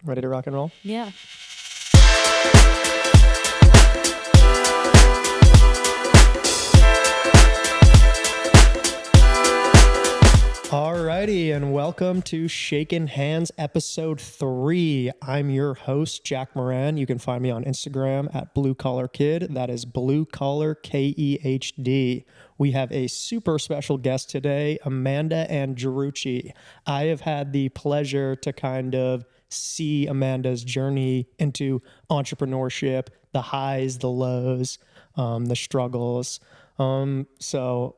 Ready to rock and roll? Yeah. Alrighty, and welcome to Shakin Hands episode 3. I'm your host, Jack Moran. You can find me on Instagram at Blue Collar Kid. That is Blue Collar KEHD. We have a super special guest today, Amanda Andreucci. I have had the pleasure to kind of see Amanda's journey into entrepreneurship, the highs, the lows, the struggles. So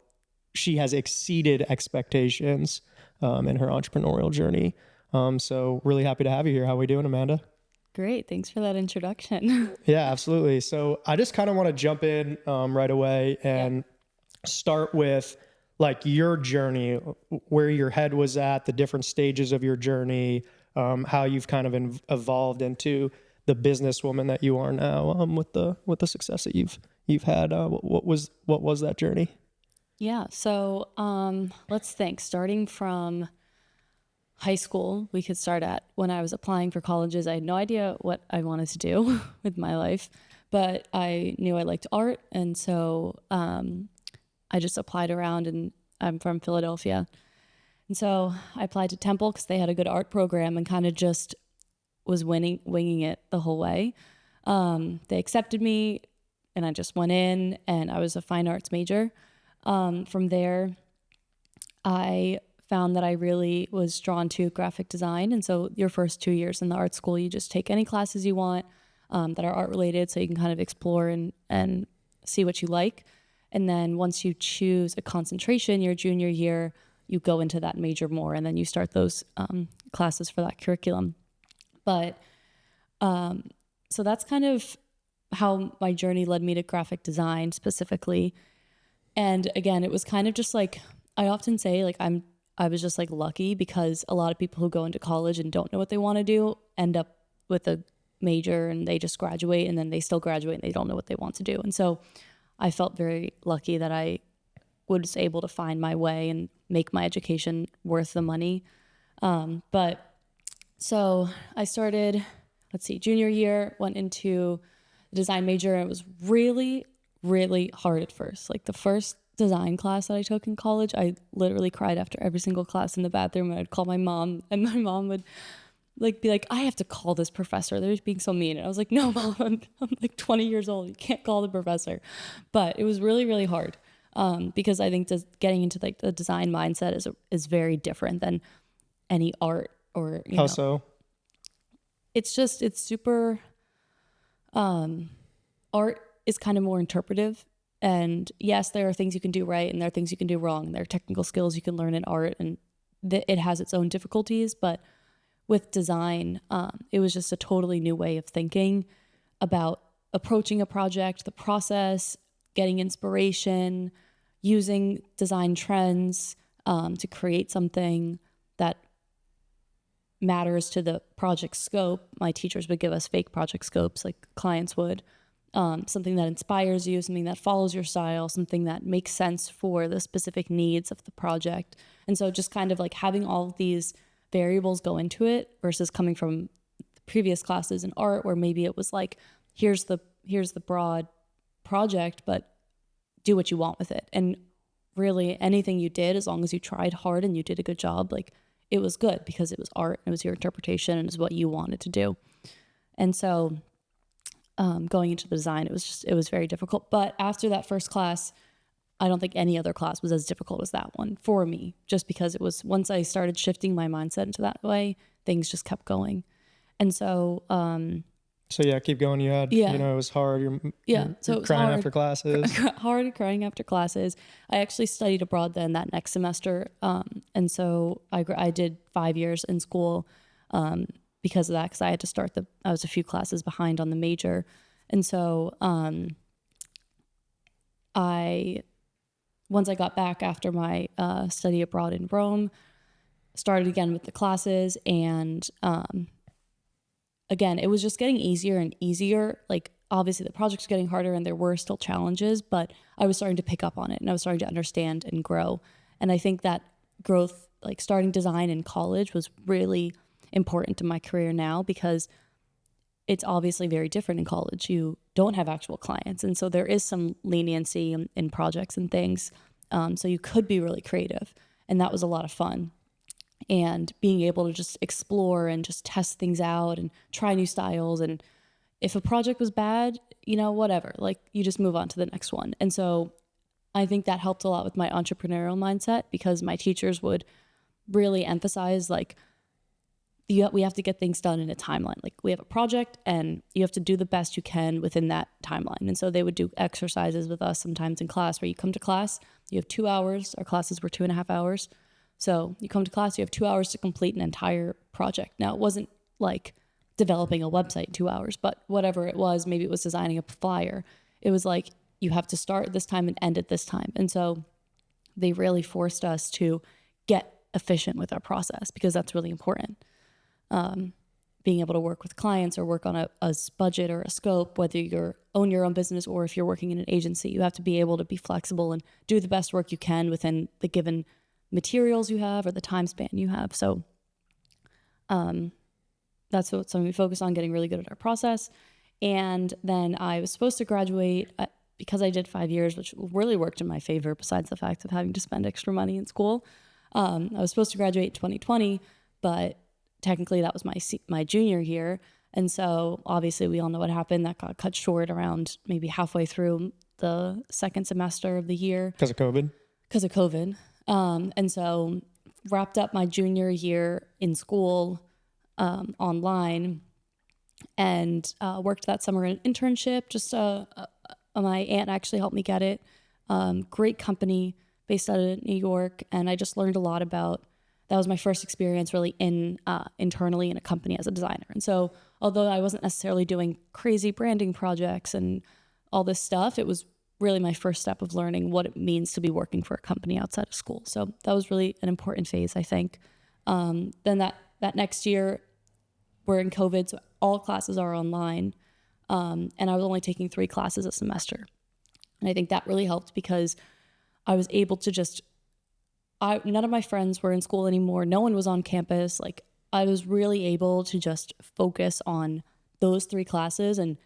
she has exceeded expectations in her entrepreneurial journey. So really happy to have you here. How are we doing, Amanda? Great. Thanks for that introduction. Yeah, absolutely. So I just kind of want to jump in right away and start with like your journey, where your head was at, the different stages of your journey, how you've kind of evolved into the businesswoman that you are now with the success that you've had. What was that journey? Yeah. So let's think. Starting from high school, we could start at when I was applying for colleges. I had no idea what I wanted to do with my life, but I knew I liked art. And so I just applied around, and I'm from Philadelphia. And so I applied to Temple because they had a good art program, and kind of just was winging it the whole way. They accepted me, and I just went in, and I was a fine arts major. From there, I found that I really was drawn to graphic design. And so your first 2 years in the art school, you just take any classes you want that are art related, so you can kind of explore and see what you like. And then once you choose a concentration your junior year, you go into that major more, and then you start those classes for that curriculum. But so that's kind of how my journey led me to graphic design specifically. And again, it was kind of just like, I often say, like, I was just like lucky, because a lot of people who go into college and don't know what they want to do end up with a major, and they just graduate, and then they still graduate and they don't know what they want to do. And so I felt very lucky that I was able to find my way and make my education worth the money. But so I started, junior year, went into the design major, and it was really, really hard at first. Like the first design class that I took in college, I literally cried after every single class in the bathroom, and I'd call my mom, and my mom would be like, I have to call this professor. They're just being so mean. And I was like, no, Mom, I'm like 20 years old. You can't call the professor. But it was really, really hard because I think getting into like the design mindset is very different than any art or, you know. How so? It's super, art is kind of more interpretive. And yes, there are things you can do right, and there are things you can do wrong. There are technical skills you can learn in art, and it has its own difficulties. But with design, it was just a totally new way of thinking about approaching a project, the process, getting inspiration, using design trends to create something that matters to the project scope. My teachers would give us fake project scopes, like clients would. Something that inspires you, something that follows your style, something that makes sense for the specific needs of the project. And so just kind of like having all of these variables go into it versus coming from previous classes in art where maybe it was like, here's the broad project, but do what you want with it. And really anything you did, as long as you tried hard and you did a good job, like it was good because it was art, it was your interpretation, and it was what you wanted to do. And so going into the design, it was very difficult. But after that first class, I don't think any other class was as difficult as that one for me, just because it was, once I started shifting my mindset into that way, things just kept going. And so, yeah, keep going. You had, it was hard. You're crying after classes. Hard crying after classes. I actually studied abroad then that next semester. And so I did 5 years in school, because of that, because I had to start I was a few classes behind on the major. And so once I got back after my study abroad in Rome, started again with the classes, and again, it was just getting easier and easier. Like obviously the project's getting harder and there were still challenges, but I was starting to pick up on it and I was starting to understand and grow. And I think that growth, like starting design in college, was really important to my career now, because it's obviously very different in college. You don't have actual clients. And so there is some leniency in projects and things. So you could be really creative. And that was a lot of fun. And being able to just explore and just test things out and try new styles. And if a project was bad, whatever, like you just move on to the next one. And so I think that helped a lot with my entrepreneurial mindset, because my teachers would really emphasize like, we have to get things done in a timeline. Like we have a project and you have to do the best you can within that timeline. And so they would do exercises with us sometimes in class where you come to class, you have 2 hours. Our classes were 2.5 hours. So you come to class, you have 2 hours to complete an entire project. Now it wasn't like developing a website in 2 hours, but whatever it was, maybe it was designing a flyer. It was like, you have to start at this time and end at this time. And so they really forced us to get efficient with our process, because that's really important. Being able to work with clients or work on a budget or a scope, whether you own your own business or if you're working in an agency, you have to be able to be flexible and do the best work you can within the given materials you have or the time span you have. So that's something we focus on, getting really good at our process. And then I was supposed to graduate because I did 5 years, which really worked in my favor besides the fact of having to spend extra money in school. I was supposed to graduate in 2020, but technically that was my junior year. And so obviously we all know what happened. That got cut short around maybe halfway through the second semester of the year. Because of COVID? And so wrapped up my junior year in school online, and worked that summer in an internship. Just my aunt actually helped me get it. Great company based out of New York. And I just learned a lot about, that was my first experience really internally in a company as a designer. And so although I wasn't necessarily doing crazy branding projects and all this stuff, it was really my first step of learning what it means to be working for a company outside of school. So that was really an important phase, I think. Then that next year, we're in COVID, so all classes are online. And I was only taking 3 classes a semester. And I think that really helped, because I was able to none of my friends were in school anymore. No one was on campus. Like I was really able to just focus on those 3 classes and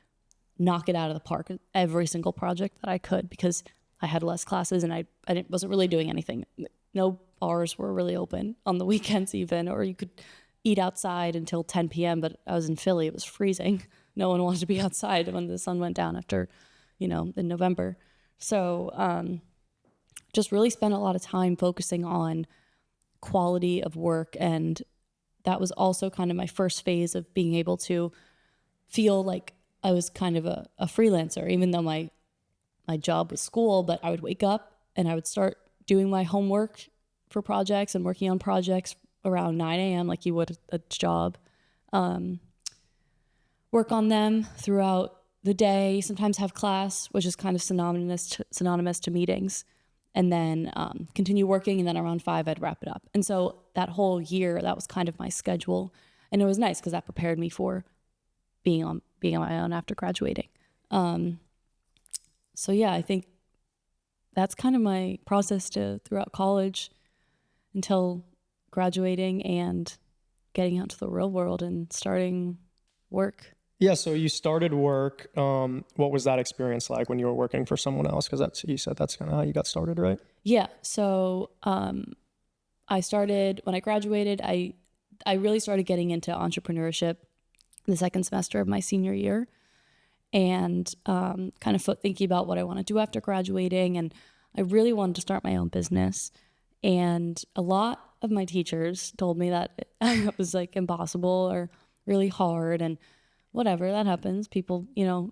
knock it out of the park, every single project that I could, because I had less classes and I wasn't really doing anything. No bars were really open on the weekends even, or you could eat outside until 10 p.m. But I was in Philly. It was freezing. No one wanted to be outside when the sun went down after, in November. So just really spent a lot of time focusing on quality of work. And that was also kind of my first phase of being able to feel like I was kind of a freelancer, even though my job was school. But I would wake up and I would start doing my homework for projects and working on projects around 9 a.m. like you would a job. Work on them throughout the day, sometimes have class, which is kind of synonymous to meetings, and then continue working, and then around 5 I'd wrap it up. And so that whole year, that was kind of my schedule, and it was nice because that prepared me for being on my own after graduating. So yeah, I think that's kind of my process throughout college until graduating and getting out to the real world and starting work. Yeah, so you started work. What was that experience like when you were working for someone else? Because you said that's kind of how you got started, right? Yeah, so I started, when I graduated, I really started getting into entrepreneurship the second semester of my senior year, and kind of thinking about what I want to do after graduating. And I really wanted to start my own business. And a lot of my teachers told me that it was like impossible or really hard, and whatever, that happens. People,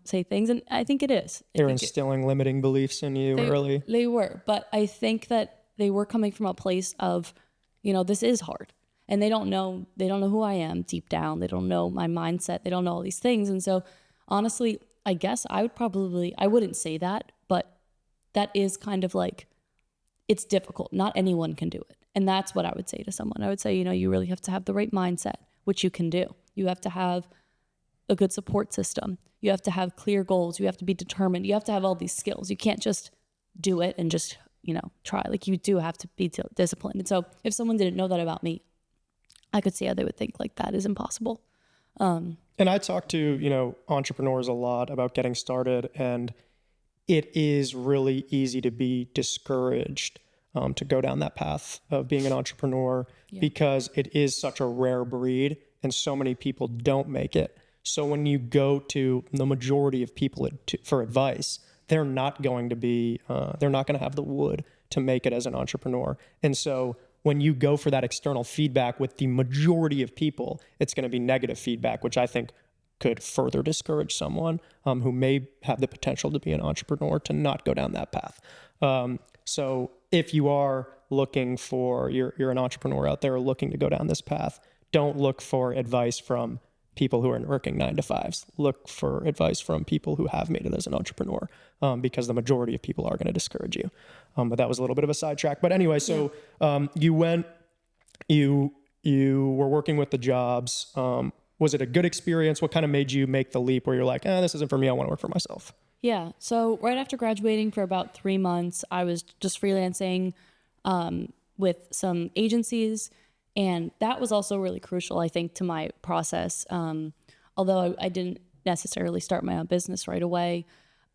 say things, and I think it is. They're instilling limiting beliefs in you early. They were, but I think that they were coming from a place of, this is hard, and they don't know who I am deep down. They don't know my mindset. They don't know all these things. And so honestly, I guess I wouldn't say that, but that is kind of like, it's difficult. Not anyone can do it. And that's what I would say to someone. I would say, you really have to have the right mindset, which you can do. You have to have a good support system. You have to have clear goals. You have to be determined. You have to have all these skills. You can't just do it and just, try. Like, you do have to be disciplined. And so if someone didn't know that about me, I could see how they would think like that is impossible. And I talk to, entrepreneurs a lot about getting started, and it is really easy to be discouraged to go down that path of being an entrepreneur because it is such a rare breed and so many people don't make it. So when you go to the majority of people for advice, they're not going to have the wood to make it as an entrepreneur. And so when you go for that external feedback with the majority of people, it's going to be negative feedback, which I think could further discourage someone who may have the potential to be an entrepreneur to not go down that path. So if you are looking for, you're an entrepreneur out there looking to go down this path, don't look for advice from people who are working 9-to-5s. Look for advice from people who have made it as an entrepreneur, because the majority of people are going to discourage you. But that was a little bit of a sidetrack. But anyway, so you were working with the jobs. Was it a good experience? What kind of made you make the leap where you're like, this isn't for me, I want to work for myself? Yeah. So right after graduating for about 3 months, I was just freelancing with some agencies. And that was also really crucial, I think, to my process. Although I didn't necessarily start my own business right away,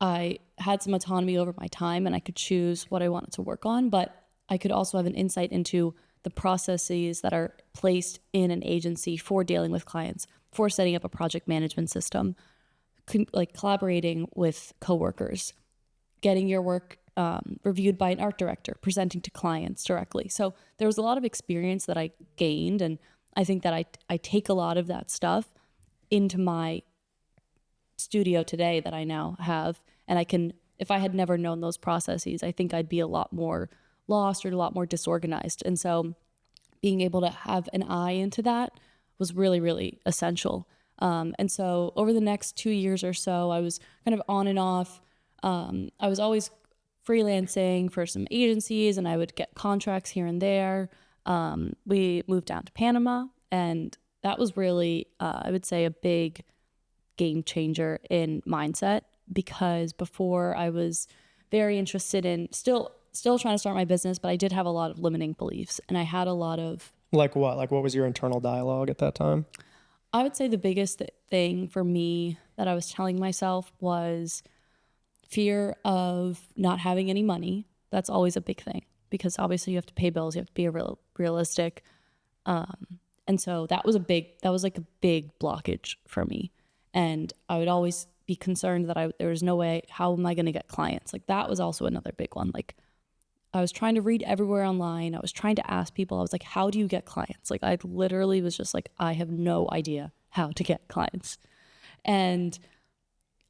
I had some autonomy over my time and I could choose what I wanted to work on, but I could also have an insight into the processes that are placed in an agency for dealing with clients, for setting up a project management system, like collaborating with coworkers, getting your work reviewed by an art director, presenting to clients directly. So there was a lot of experience that I gained, and I think that I take a lot of that stuff into my studio today that I now have, and I can, if I had never known those processes, I think I'd be a lot more lost or a lot more disorganized. And so being able to have an eye into that was really, really essential. And so over the next 2 years or so, I was kind of on and off. I was always freelancing for some agencies and I would get contracts here and there. We moved down to Panama, and that was really, I would say, a big game changer in mindset, because before I was very interested in still trying to start my business, but I did have a lot of limiting beliefs, and I had a lot of... Like what? Like what was your internal dialogue at that time? I would say the biggest thing for me that I was telling myself was fear of not having any money. That's always a big thing, because obviously you have to pay bills, you have to be realistic. And so that was like a big blockage for me. And I would always be concerned that there was no way, how am I going to get clients? Like that was also another big one. Like I was trying to read everywhere online. I was trying to ask people. I was like, how do you get clients? Like I literally was just like, I have no idea how to get clients. And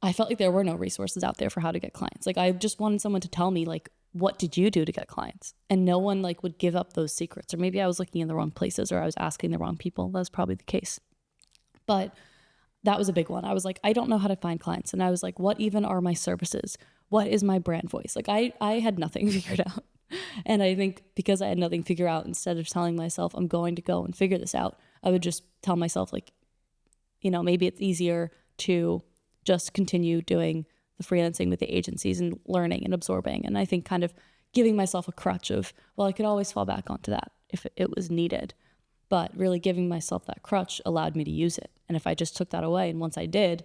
I felt like there were no resources out there for how to get clients. Like I just wanted someone to tell me, like, what did you do to get clients? And no one like would give up those secrets. Or maybe I was looking in the wrong places, or I was asking the wrong people. That's probably the case. But that was a big one. I was like, I don't know how to find clients. And I was like, what even are my services? What is my brand voice? Like I had nothing figured out. And I think because I had nothing figured out, instead of telling myself I'm going to go and figure this out, I would just tell myself, like, maybe it's easier to just continue doing the freelancing with the agencies and learning and absorbing. And I think kind of giving myself a crutch of, well, I could always fall back onto that if it was needed. But really giving myself that crutch allowed me to use it. And if I just took that away, and once I did,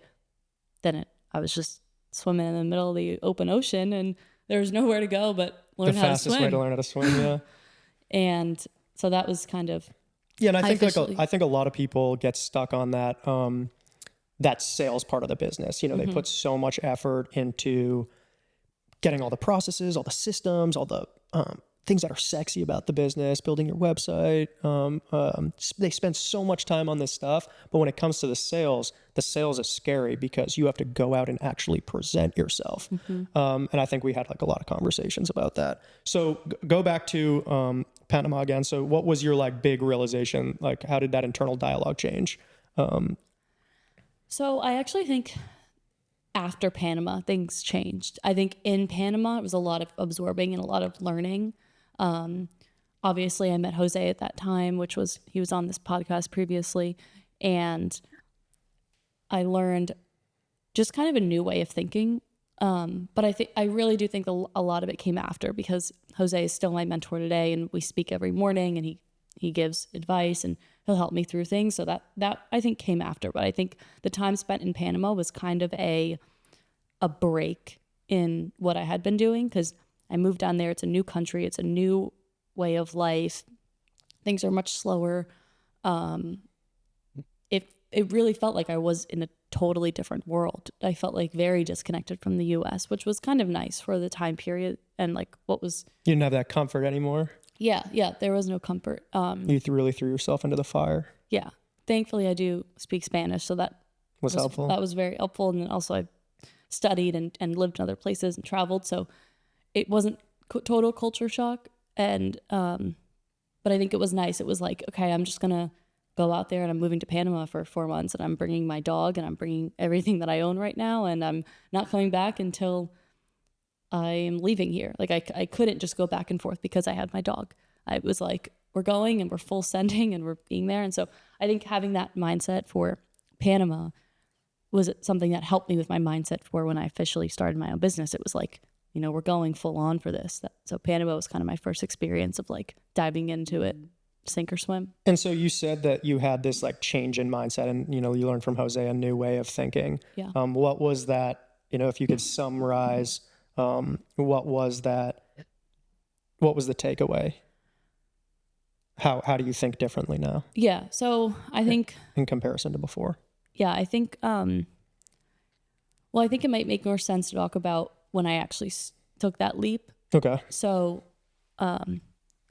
then I was just swimming in the middle of the open ocean, and there was nowhere to go but learn how to swim. The fastest way to learn how to swim, yeah. And so that was kind of... Yeah, and I think a lot of people get stuck on that that sales part of the business. They put so much effort into getting all the processes, all the systems, all the things that are sexy about the business, building your website. They spend so much time on this stuff, but when it comes to the sales is scary because you have to go out and actually present yourself. And I think we had like a lot of conversations about that. So go back to Panama again. So what was your like big realization? Like how did that internal dialogue change? So I actually think after Panama, things changed. I think in Panama, it was a lot of absorbing and a lot of learning. Obviously I met Jose at that time, he was on this podcast previously. And I learned just kind of a new way of thinking. But I really do think a lot of it came after, because Jose is still my mentor today, and we speak every morning, and he gives advice and he'll help me through things. So that I think came after, but I think the time spent in Panama was kind of a break in what I had been doing, because I moved down there. It's a new country. It's a new way of life. Things are much slower. It really felt like I was in a totally different world. I felt like very disconnected from the US, which was kind of nice for the time period and like what was. You didn't have that comfort anymore? Yeah, there was no comfort. You really threw yourself into the fire? Yeah. Thankfully, I do speak Spanish, so that was helpful. That was very helpful. And then also I studied and lived in other places and traveled, so it wasn't total culture shock. And but I think it was nice. It was like, okay, I'm just gonna go out there, and I'm moving to Panama for 4 months, and I'm bringing my dog, and I'm bringing everything that I own right now, and I'm not coming back until I am leaving here. Like I couldn't just go back and forth because I had my dog. I was like, we're going and we're full sending and we're being there. And so I think having that mindset for Panama was something that helped me with my mindset for when I officially started my own business. It was like, we're going full on for this. So Panama was kind of my first experience of like diving into it, sink or swim. And so you said that you had this like change in mindset, and you learned from Jose a new way of thinking. Yeah. What was that? If you could summarize, what was that? What was the takeaway? How do you think differently now? Yeah. So I think in comparison to before. Yeah, I think. I think it might make more sense to talk about when I actually took that leap. Okay. So,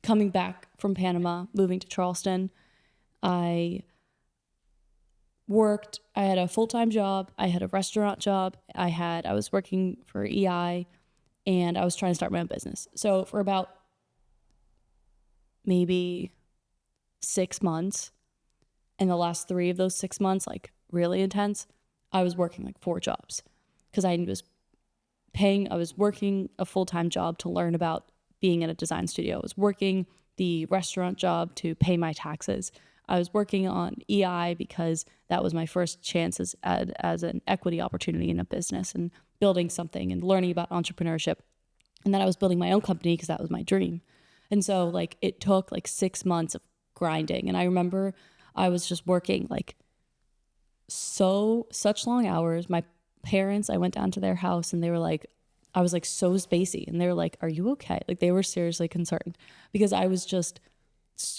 coming back from Panama, moving to Charleston, I worked. I had a full-time job. I had a restaurant job. I was working for EI, and I was trying to start my own business. So for about maybe 6 months, and the last 3 of those 6 months, like really intense, I was working like 4 jobs because I was working a full-time job to learn about being in a design studio. I was working the restaurant job to pay my taxes. I was working on EI because that was my first chance as an equity opportunity in a business and building something and learning about entrepreneurship. And then I was building my own company because that was my dream. And so like it took like 6 months of grinding. And I remember I was just working like such long hours. My parents, I went down to their house and they were like, I was like so spacey, and they were like, are you okay? Like they were seriously concerned because I was just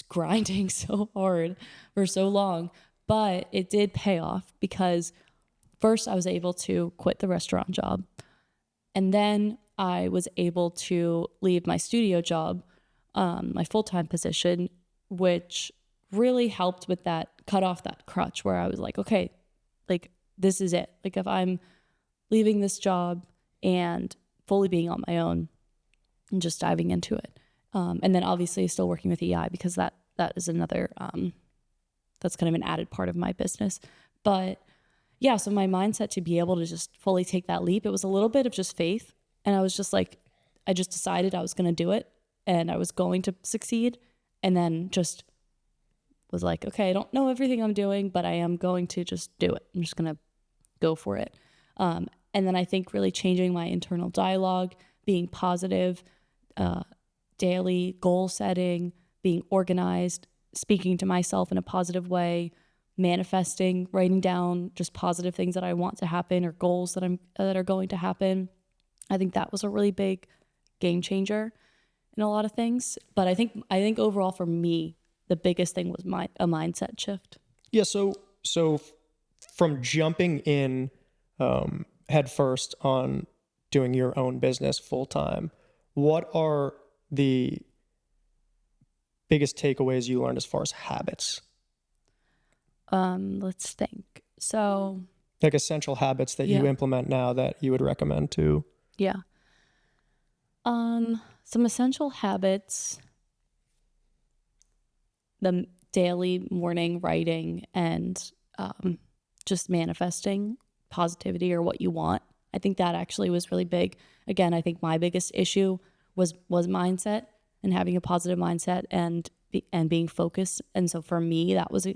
grinding so hard for so long. But it did pay off because first I was able to quit the restaurant job, and then I was able to leave my studio job, my full-time position, which really helped with that, cut off that crutch where I was like, okay, like this is it. Like if I'm leaving this job and fully being on my own and just diving into it. And then obviously still working with EI because that is another, that's kind of an added part of my business. But yeah, so my mindset to be able to just fully take that leap, it was a little bit of just faith. And I was just like, I just decided I was going to do it and I was going to succeed. And then just was like, okay, I don't know everything I'm doing, but I am going to just do it. I'm just going to go for it. And then I think really changing my internal dialogue, being positive, daily goal setting, being organized, speaking to myself in a positive way, manifesting, writing down just positive things that I want to happen or goals that are going to happen. I think that was a really big game changer in a lot of things. But I think overall for me, the biggest thing was a mindset shift. Yeah. So from jumping in head first on doing your own business full time, what are the biggest takeaways you learned as far as habits? Let's think. So like essential habits that you implement now that you would recommend to. Yeah. Some essential habits, the daily morning writing and just manifesting positivity or what you want. I think that actually was really big. Again, I think my biggest issue was mindset and having a positive mindset and being focused. And so for me, that was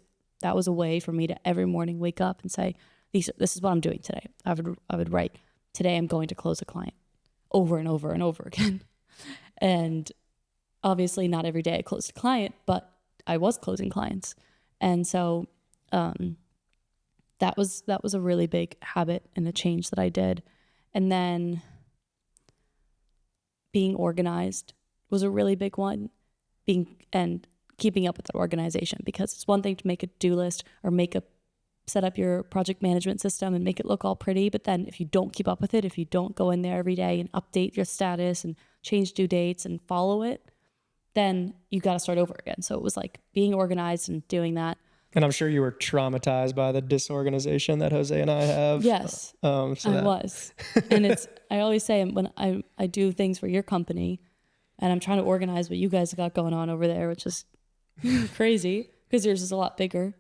a way for me to every morning wake up and say, this is what I'm doing today. I would write, today I'm going to close a client, over and over and over again. And obviously not every day I closed a client, but I was closing clients. And so that was a really big habit and a change that I did. And then being organized was a really big one, and keeping up with the organization, because it's one thing to make a do list or set up your project management system and make it look all pretty. But then if you don't keep up with it, if you don't go in there every day and update your status and change due dates and follow it, then you got to start over again. So it was like being organized and doing that. And I'm sure you were traumatized by the disorganization that Jose and I have. Yes, I was. And I always say when I do things for your company and I'm trying to organize what you guys got going on over there, which is crazy because yours is a lot bigger.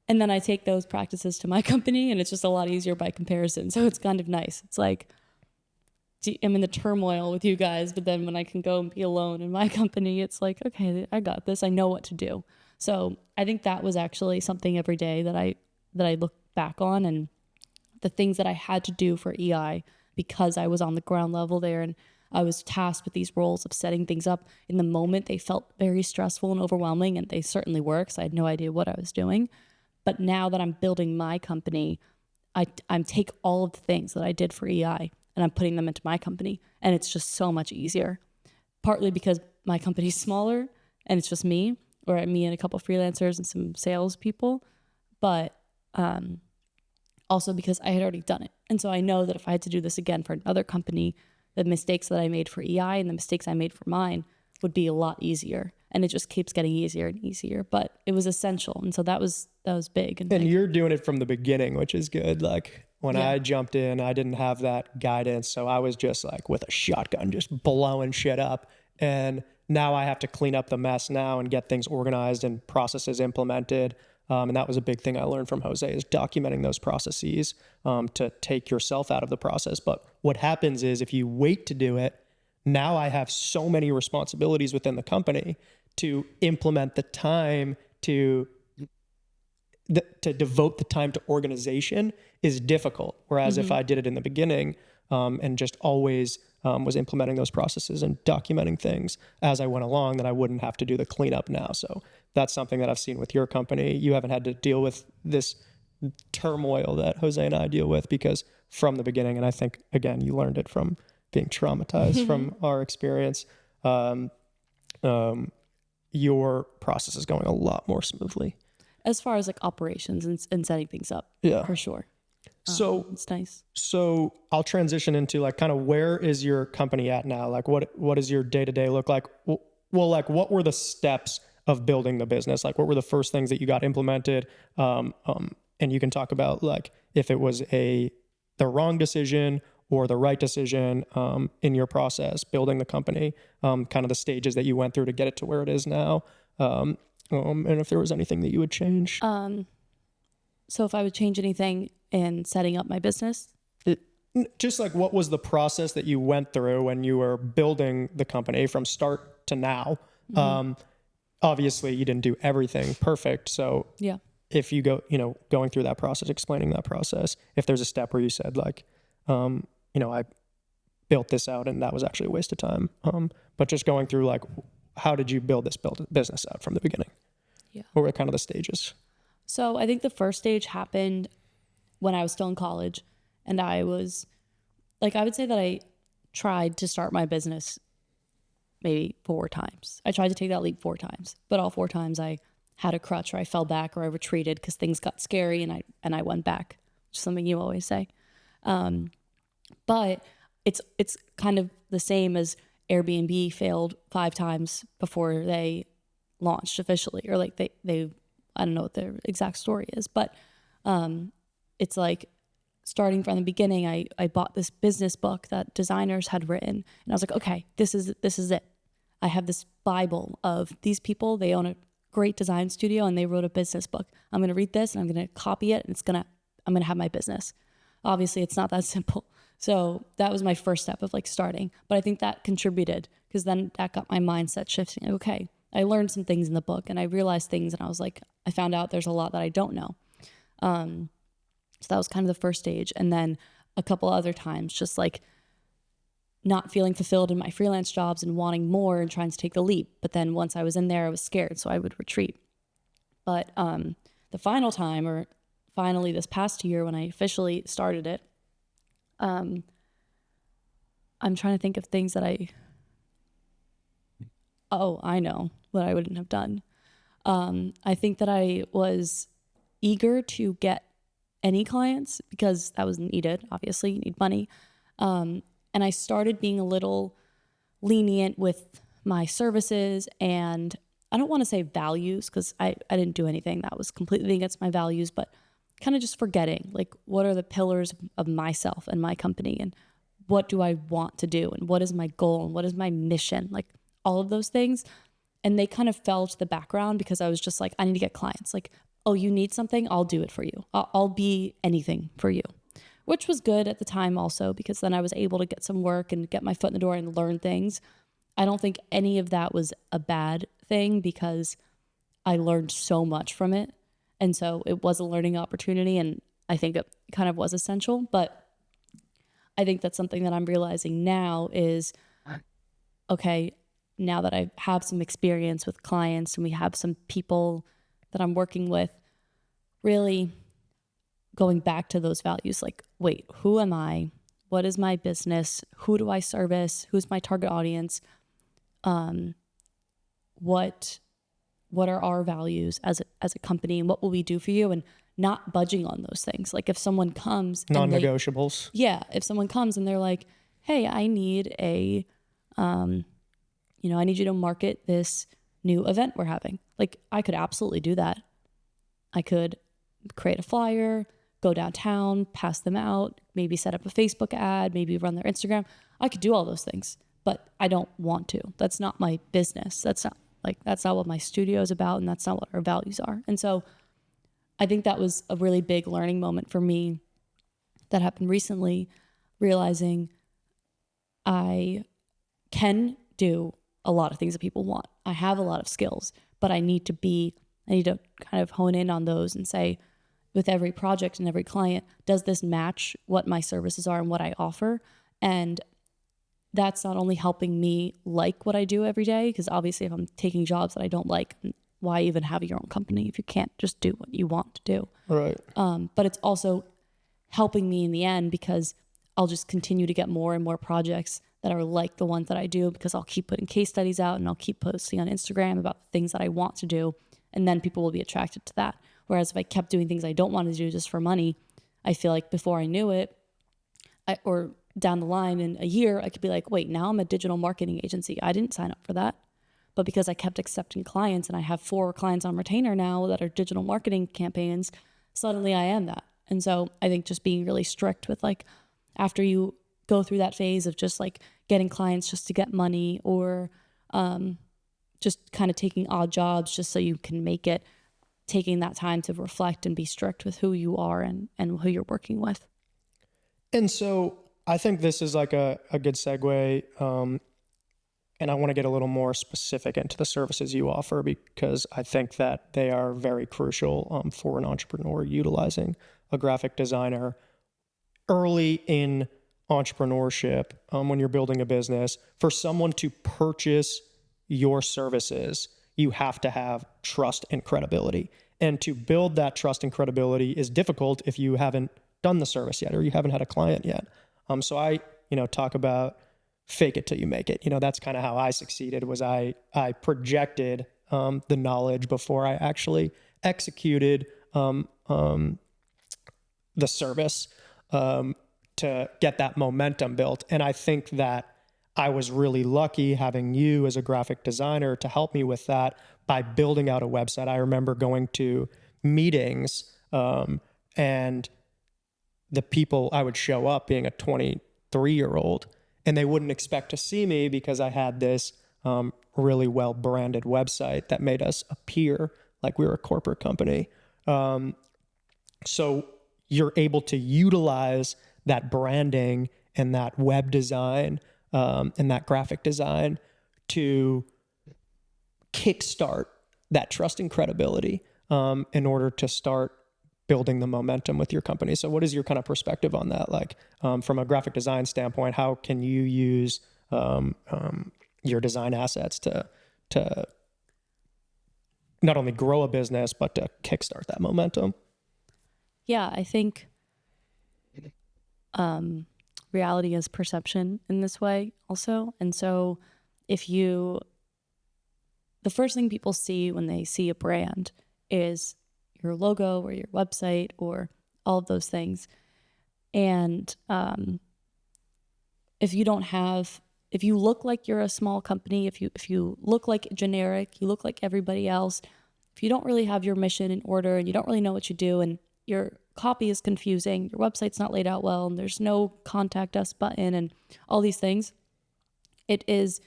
And then I take those practices to my company and it's just a lot easier by comparison. So it's kind of nice. It's like I'm in the turmoil with you guys, but then when I can go and be alone in my company, it's like, okay, I got this. I know what to do. So I think that was actually something every day that I look back on, and the things that I had to do for EI, because I was on the ground level there and I was tasked with these roles of setting things up. In the moment, they felt very stressful and overwhelming, and they certainly were because I had no idea what I was doing. But now that I'm building my company, I'm take all of the things that I did for EI and I'm putting them into my company, and it's just so much easier. Partly because my company's smaller and it's just me, or me and a couple of freelancers and some sales people, but also because I had already done it. And so I know that if I had to do this again for another company, the mistakes that I made for EI and the mistakes I made for mine would be a lot easier. And it just keeps getting easier and easier, but it was essential. And so that was big. And you're doing it from the beginning, which is good. Like when I jumped in, I didn't have that guidance. So I was just like with a shotgun, just blowing shit up. And now I have to clean up the mess now and get things organized and processes implemented. And that was a big thing I learned from Jose, is documenting those processes to take yourself out of the process. But what happens is if you wait to do it, now I have so many responsibilities within the company to implement the time to devote the time to organization is difficult. Whereas if I did it in the beginning and just always was implementing those processes and documenting things as I went along, then I wouldn't have to do the cleanup now. So that's something that I've seen with your company. You haven't had to deal with this turmoil that Jose and I deal with, because from the beginning, and I think, again, you learned it from being traumatized from our experience, your process is going a lot more smoothly. As far as like operations and setting things up, for sure. So it's nice. So I'll transition into like kind of where is your company at now? Like what does your day-to-day look like? Well, like what were the steps of building the business? Like what were the first things that you got implemented? And you can talk about like if it was the wrong decision or the right decision in your process, building the company, kind of the stages that you went through to get it to where it is now. And if there was anything that you would change. So if I would change anything in setting up my business? Just like what was the process that you went through when you were building the company from start to now? Obviously you didn't do everything perfect. So if you go, going through that process, explaining that process, if there's a step where you said like, I built this out and that was actually a waste of time. But just going through like, how did you build business out from the beginning? Yeah. What were kind of the stages? So I think the first stage happened when I was still in college, and I was like, I would say that I tried to start my business maybe 4 times. I tried to take that leap 4 times, but all 4 times I had a crutch, or I fell back, or I retreated because things got scary, and I went back, which is something you always say. But it's kind of the same as Airbnb failed 5 times before they launched officially, or like they I don't know what their exact story is, but it's like starting from the beginning. I bought this business book that designers had written, and I was like, okay, this is it. I have this Bible of these people. They own a great design studio and they wrote a business book. I'm going to read this and I'm going to copy it, and I'm going to have my business. Obviously it's not that simple. So that was my first step of like starting, but I think that contributed, because then that got my mindset shifting. Okay, I learned some things in the book and I realized things, and I was like, I found out there's a lot that I don't know. So that was kind of the first stage. And then a couple other times, just like not feeling fulfilled in my freelance jobs and wanting more and trying to take the leap. But then once I was in there, I was scared, so I would retreat. But the final time, or finally this past year when I officially started it, I'm trying to think of things that I know what I wouldn't have done. I think that I was eager to get any clients because that was needed. Obviously, you need money. And I started being a little lenient with my services, and I don't want to say values because I didn't do anything that was completely against my values, but kind of just forgetting like what are the pillars of myself and my company, and what do I want to do, and what is my goal, and what is my mission, like all of those things. And they kind of fell to the background because I was just like, I need to get clients. Like, oh, you need something? I'll do it for you. I'll be anything for you, which was good at the time also because then I was able to get some work and get my foot in the door and learn things. I don't think any of that was a bad thing because I learned so much from it. And so it was a learning opportunity, and I think it kind of was essential. But I think that's something that I'm realizing now is, okay, now that I have some experience with clients and we have some people that I'm working with, really going back to those values, like, wait, who am I? What is my business? Who do I service? Who's my target audience? What are our values as a company, and what will we do for you? And not budging on those things. Like if someone comes, non-negotiables. If someone comes and they're like, hey, I need I need you to market this new event we're having. Like I could absolutely do that. I could create a flyer, go downtown, pass them out, maybe set up a Facebook ad, maybe run their Instagram. I could do all those things, but I don't want to. That's not my business. That's not what my studio is about, and that's not what our values are. And so I think that was a really big learning moment for me that happened recently, realizing I can do a lot of things that people want. I have a lot of skills, but I need to kind of hone in on those and say, with every project and every client, does this match what my services are and what I offer? And that's not only helping me like what I do every day, because obviously if I'm taking jobs that I don't like, why even have your own company if you can't just do what you want to do? Right. But it's also helping me in the end because I'll just continue to get more and more projects that are like the ones that I do, because I'll keep putting case studies out and I'll keep posting on Instagram about the things that I want to do. And then people will be attracted to that. Whereas if I kept doing things I don't want to do just for money, I feel like before I knew it, or down the line in a year, I could be like, wait, now I'm a digital marketing agency. I didn't sign up for that. But because I kept accepting clients and I have 4 clients on retainer now that are digital marketing campaigns, suddenly I am that. And so I think just being really strict with like, after you go through that phase of just like getting clients just to get money, or just kind of taking odd jobs just so you can make it, taking that time to reflect and be strict with who you are and who you're working with. And so I think this is like a good segue. And I want to get a little more specific into the services you offer, because I think that they are very crucial for an entrepreneur utilizing a graphic designer early in entrepreneurship, when you're building a business. For someone to purchase your services, you have to have trust and credibility. And to build that trust and credibility is difficult if you haven't done the service yet, or you haven't had a client yet. So I, talk about fake it till you make it. That's kind of how I succeeded, was I projected the knowledge before I actually executed the service to get that momentum built. And I think that I was really lucky having you as a graphic designer to help me with that by building out a website. I remember going to meetings and the people, I would show up being a 23-year-old, and they wouldn't expect to see me because I had this really well branded website that made us appear like we were a corporate company. So you're able to utilize that branding and that web design and that graphic design to kickstart that trust and credibility in order to start building the momentum with your company. So what is your kind of perspective on that? Like from a graphic design standpoint, how can you use your design assets to not only grow a business, but to kickstart that momentum? Yeah, I think reality is perception in this way also. And so the first thing people see when they see a brand is your logo or your website or all of those things. And if you look like you're a small company, if you look like generic, you look like everybody else, if you don't really have your mission in order and you don't really know what you do and your copy is confusing, your website's not laid out well, and there's no contact us button and all these things, it is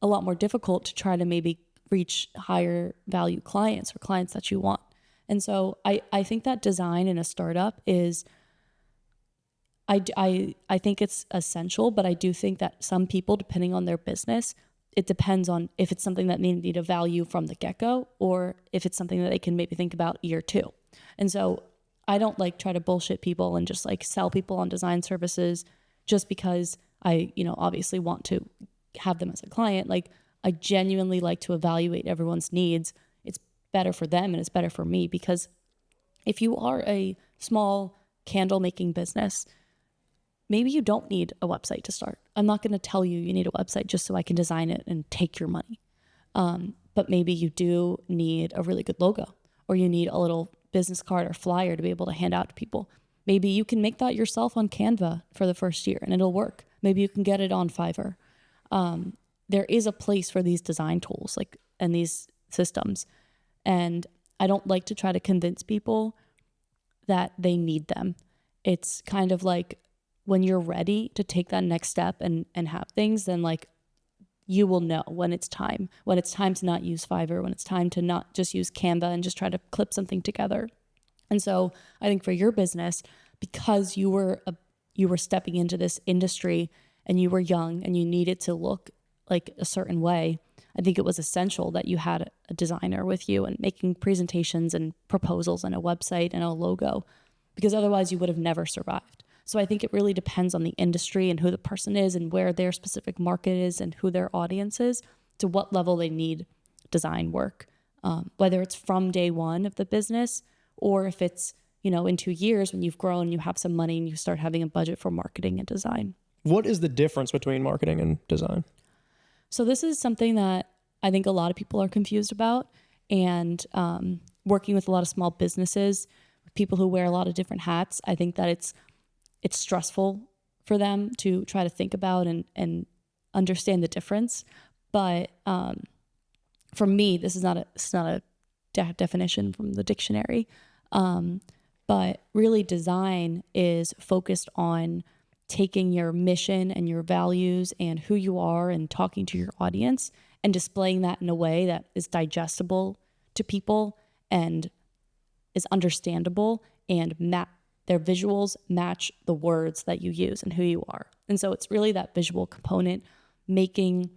a lot more difficult to try to maybe reach higher value clients or clients that you want. And so I think that design in a startup is, I think it's essential, but I do think that some people, depending on their business, it depends on if it's something that they need a value from the get-go or if it's something that they can maybe think about year 2. And so I don't like try to bullshit people and just like sell people on design services just because I, obviously want to have them as a client. Like, I genuinely like to evaluate everyone's needs. It's better for them and it's better for me, because if you are a small candle making business, maybe you don't need a website to start. I'm not going to tell you need a website just so I can design it and take your money. But maybe you do need a really good logo, or you need a little business card or flyer to be able to hand out to people. Maybe you can make that yourself on Canva for the first year and it'll work. Maybe you can get it on Fiverr. There is a place for these design tools and these systems. And I don't like to try to convince people that they need them. It's kind of like, when you're ready to take that next step and have things, then you will know when it's time to not use Fiverr, when it's time to not just use Canva and just try to clip something together. And so I think for your business, because you were stepping into this industry and you were young and you needed to look like a certain way, I think it was essential that you had a designer with you and making presentations and proposals and a website and a logo, because otherwise you would have never survived. So I think it really depends on the industry and who the person is and where their specific market is and who their audience is, to what level they need design work, whether it's from day one of the business or if it's, in 2 years when you've grown, you have some money and you start having a budget for marketing and design. What is the difference between marketing and design? So this is something that I think a lot of people are confused about, and working with a lot of small businesses, people who wear a lot of different hats, I think that it's stressful for them to try to think about and understand the difference. But for me, this is not a definition from the dictionary. But really, design is focused on taking your mission and your values and who you are and talking to your audience and displaying that in a way that is digestible to people and is understandable, and their visuals match the words that you use and who you are. And so it's really that visual component, in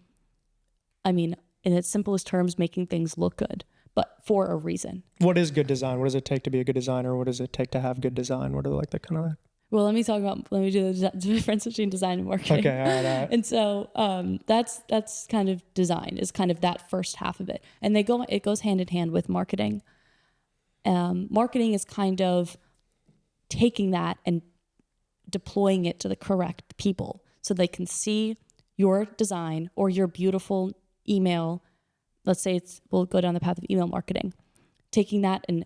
its simplest terms, making things look good, but for a reason. What is good design? What does it take to be a good designer? What does it take to have good design? What are the kind of... Well, let me do the difference between design and marketing. Okay, all right. And so that's kind of design, is kind of that first half of it. And it goes hand in hand with marketing. Marketing is kind of taking that and deploying it to the correct people so they can see your design or your beautiful email. Let's say we'll go down the path of email marketing, taking that and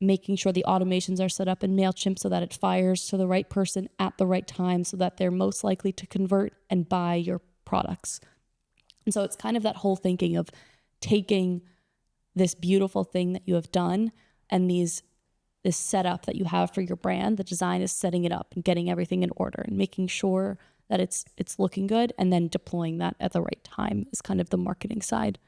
making sure the automations are set up in MailChimp so that it fires to the right person at the right time so that they're most likely to convert and buy your products. And so it's kind of that whole thinking of taking this beautiful thing that you have done and this setup that you have for your brand. The design is setting it up and getting everything in order and making sure that it's looking good, and then deploying that at the right time is kind of the marketing side.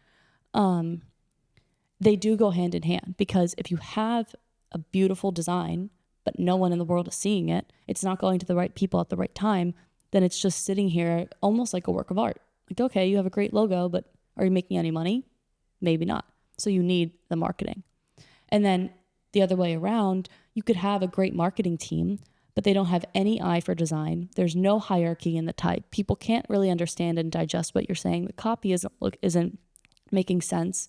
They do go hand in hand, because if you have a beautiful design, but no one in the world is seeing it, it's not going to the right people at the right time, then it's just sitting here almost like a work of art. Like, okay, you have a great logo, but are you making any money? Maybe not. So you need the marketing. And then the other way around, you could have a great marketing team, but they don't have any eye for design. There's no hierarchy in the type. People can't really understand and digest what you're saying. The copy isn't making sense.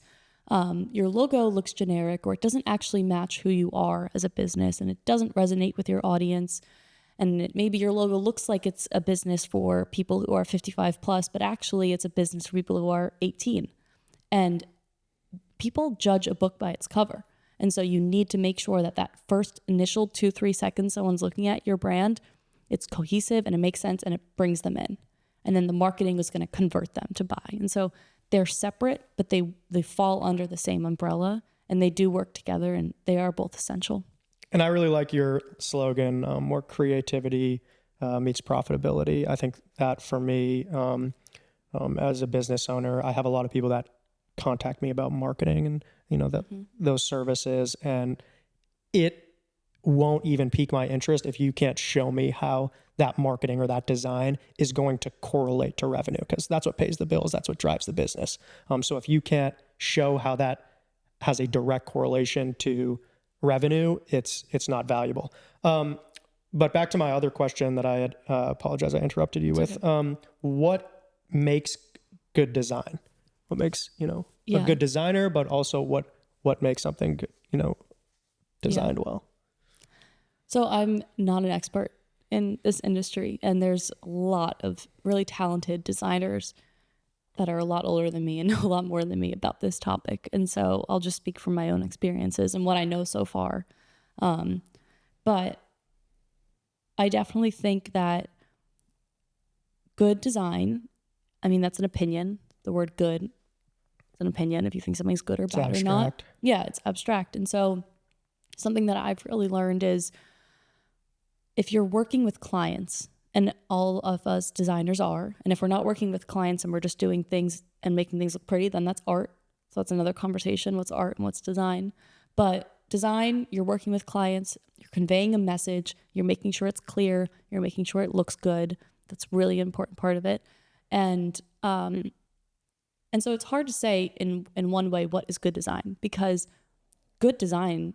your logo looks generic, or it doesn't actually match who you are as a business, and it doesn't resonate with your audience. And maybe your logo looks like it's a business for people who are 55 plus, but actually it's a business for people who are 18. And people judge a book by its cover. And so you need to make sure that first initial 2-3 seconds someone's looking at your brand, it's cohesive and it makes sense and it brings them in. And then the marketing is going to convert them to buy. And so they're separate, but they fall under the same umbrella, and they do work together, and they are both essential. And I really like your slogan, where creativity meets profitability. I think that for me, as a business owner, I have a lot of people that contact me about marketing and, those services, and it won't even pique my interest if you can't show me how that marketing or that design is going to correlate to revenue, because that's what pays the bills. That's what drives the business. So if you can't show how that has a direct correlation to revenue, it's not valuable. But back to my other question that I had, apologize, I interrupted you with. Okay. What makes good design? What makes, a good designer, but also what makes something, designed well? So I'm not an expert in this industry, and there's a lot of really talented designers that are a lot older than me and know a lot more than me about this topic. And so I'll just speak from my own experiences and what I know so far. But I definitely think that good design, that's an opinion. The word good is an opinion, if you think something's good or bad or not. Yeah, it's abstract. And so something that I've really learned is, if you're working with clients, and all of us designers are, and if we're not working with clients and we're just doing things and making things look pretty, then that's art. So that's another conversation, what's art and what's design. But design, you're working with clients, you're conveying a message, you're making sure it's clear, you're making sure it looks good. That's really important part of it. And so it's hard to say in one way what is good design, because good design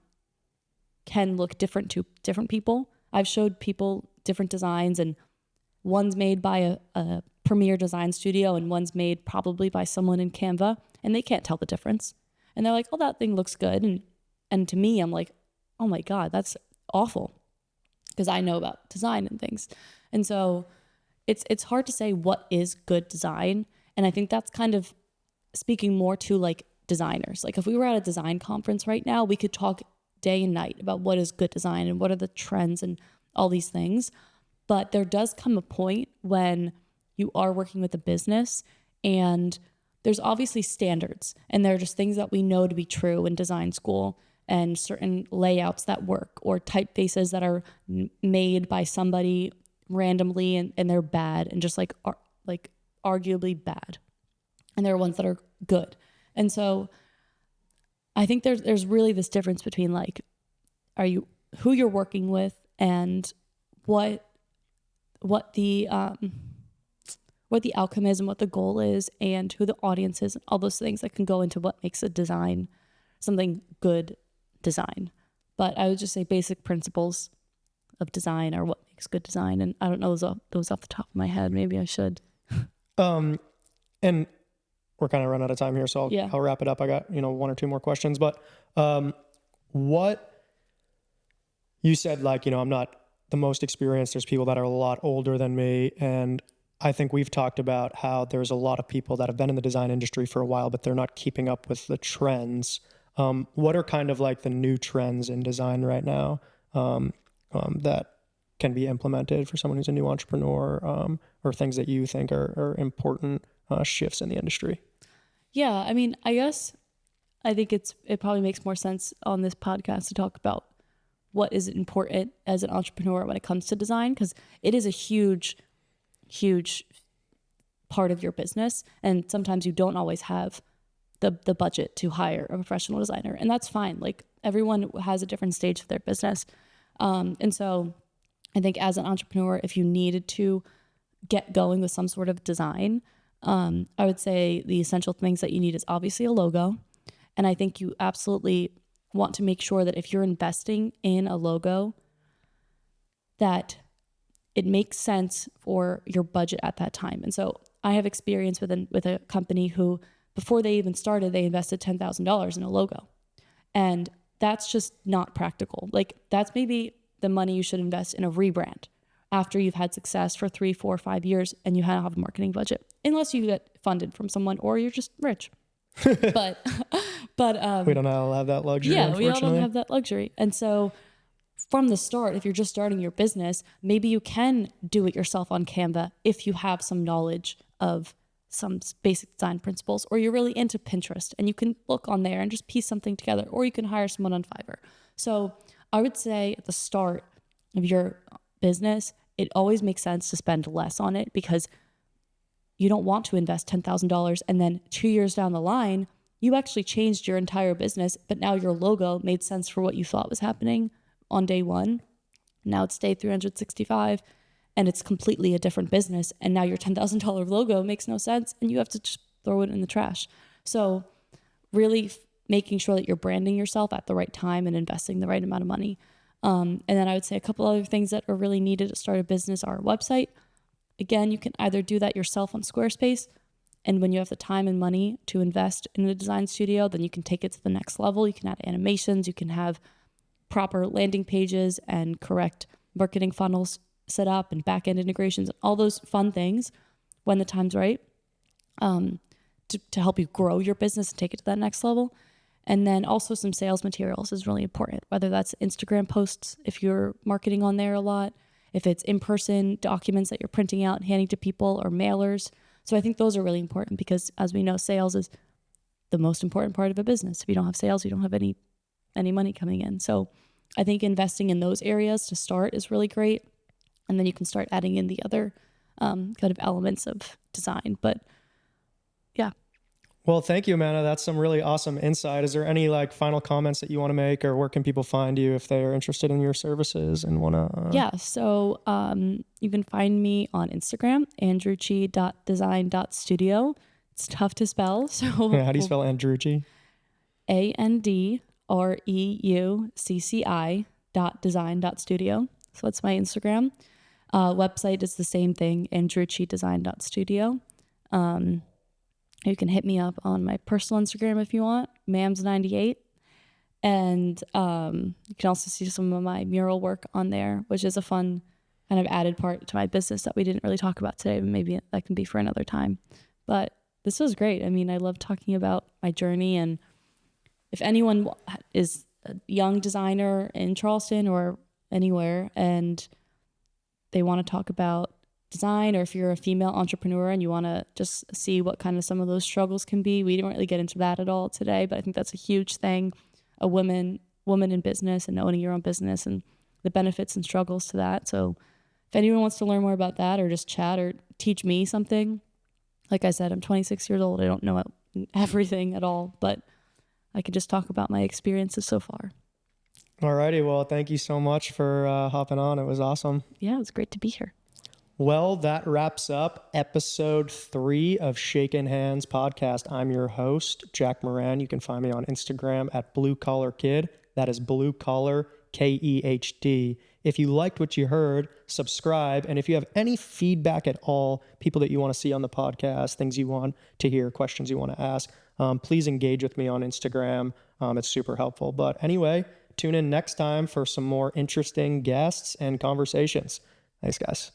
can look different to different people. I've showed people different designs, and one's made by a premier design studio and one's made probably by someone in Canva, and they can't tell the difference. And they're like, oh, that thing looks good. And to me, I'm like, oh my God, that's awful, because I know about design and things. And so it's hard to say what is good design. And I think that's kind of speaking more to like designers. Like if we were at a design conference right now, we could talk day and night about what is good design and what are the trends and all these things. But there does come a point when you are working with a business, and there's obviously standards, and there are just things that we know to be true in design school, and certain layouts that work, or typefaces that are made by somebody randomly and they're bad, and just like arguably bad. And there are ones that are good. And so I think there's really this difference between like, who you're working with, and what the outcome is and what the goal is, and who the audience is, and all those things that can go into what makes a design something good design. But I would just say basic principles of design are what makes good design. And I don't know those off the top of my head. Maybe I should. And we're kind of running out of time here, so I'll wrap it up. I got, one or two more questions, but what you said, like, I'm not the most experienced. There's people that are a lot older than me. And I think we've talked about how there's a lot of people that have been in the design industry for a while, but they're not keeping up with the trends. What are kind of like the new trends in design right now that can be implemented for someone who's a new entrepreneur, or things that you think are important shifts in the industry? Yeah, I think it probably makes more sense on this podcast to talk about what is important as an entrepreneur when it comes to design, because it is a huge part of your business, and sometimes you don't always have the budget to hire a professional designer, and that's fine. Like everyone has a different stage of their business, and so I think as an entrepreneur, if you needed to get going with some sort of design, I would say the essential things that you need is obviously a logo. And I think you absolutely want to make sure that if you're investing in a logo, that it makes sense for your budget at that time. And so I have experience with a company who before they even started, they invested $10,000 in a logo. And that's just not practical. Like, that's maybe the money you should invest in a rebrand after you've had success for 3, 4, 5 years and you have a marketing budget, unless you get funded from someone or you're just rich. but we don't all have that luxury. Yeah, unfortunately. we all don't have that luxury. And so from the start, if you're just starting your business, maybe you can do it yourself on Canva if you have some knowledge of some basic design principles, or you're really into Pinterest and you can look on there and just piece something together, or you can hire someone on Fiverr. So I would say at the start of your business, it always makes sense to spend less on it, because you don't want to invest $10,000 and then 2 years down the line, you actually changed your entire business, but now your logo made sense for what you thought was happening on day one. Now it's day 365 and it's completely a different business. And now your $10,000 logo makes no sense and you have to just throw it in the trash. So really making sure that you're branding yourself at the right time and investing the right amount of money. And then I would say a couple other things that are really needed to start a business are a website. Again, you can either do that yourself on Squarespace, and when you have the time and money to invest in a design studio, then you can take it to the next level. You can add animations, you can have proper landing pages and correct marketing funnels set up and back-end integrations, and all those fun things when the time's right, to help you grow your business and take it to that next level. And then also some sales materials is really important, whether that's Instagram posts, if you're marketing on there a lot, if it's in-person documents that you're printing out and handing to people, or mailers. So I think those are really important, because as we know, sales is the most important part of a business. If you don't have sales, you don't have any money coming in. So I think investing in those areas to start is really great. And then you can start adding in the other kind of elements of design. But yeah. Well, thank you, Amanda. That's some really awesome insight. Is there any like final comments that you want to make, or where can people find you if they are interested in your services and want to? Yeah. So you can find me on Instagram, andreucci.design.studio. It's tough to spell. So yeah, how do you spell Andreucci? ANDREUCCI.design.studio. So that's my Instagram. Website is the same thing, andreuccidesign.studio. You can hit me up on my personal Instagram if you want, mams98. And you can also see some of my mural work on there, which is a fun kind of added part to my business that we didn't really talk about today, but maybe that can be for another time. But this was great. I mean, I love talking about my journey, and if anyone is a young designer in Charleston or anywhere and they want to talk about design, or if you're a female entrepreneur and you want to just see what kind of some of those struggles can be, we didn't really get into that at all today, but I think that's a huge thing, a woman in business and owning your own business and the benefits and struggles to that. So if anyone wants to learn more about that, or just chat or teach me something, like I said, I'm 26 years old. I don't know everything at all, but I could just talk about my experiences so far. Alrighty. Well, thank you so much for hopping on. It was awesome. Yeah, it was great to be here. Well, that wraps up episode 3 of Shakin Hands Podcast. I'm your host, Jack Moran. You can find me on Instagram at Blue Collar Kid. That is Blue Collar KEHD. If you liked what you heard, subscribe. And if you have any feedback at all, people that you want to see on the podcast, things you want to hear, questions you want to ask, please engage with me on Instagram. It's super helpful. But anyway, tune in next time for some more interesting guests and conversations. Thanks, guys.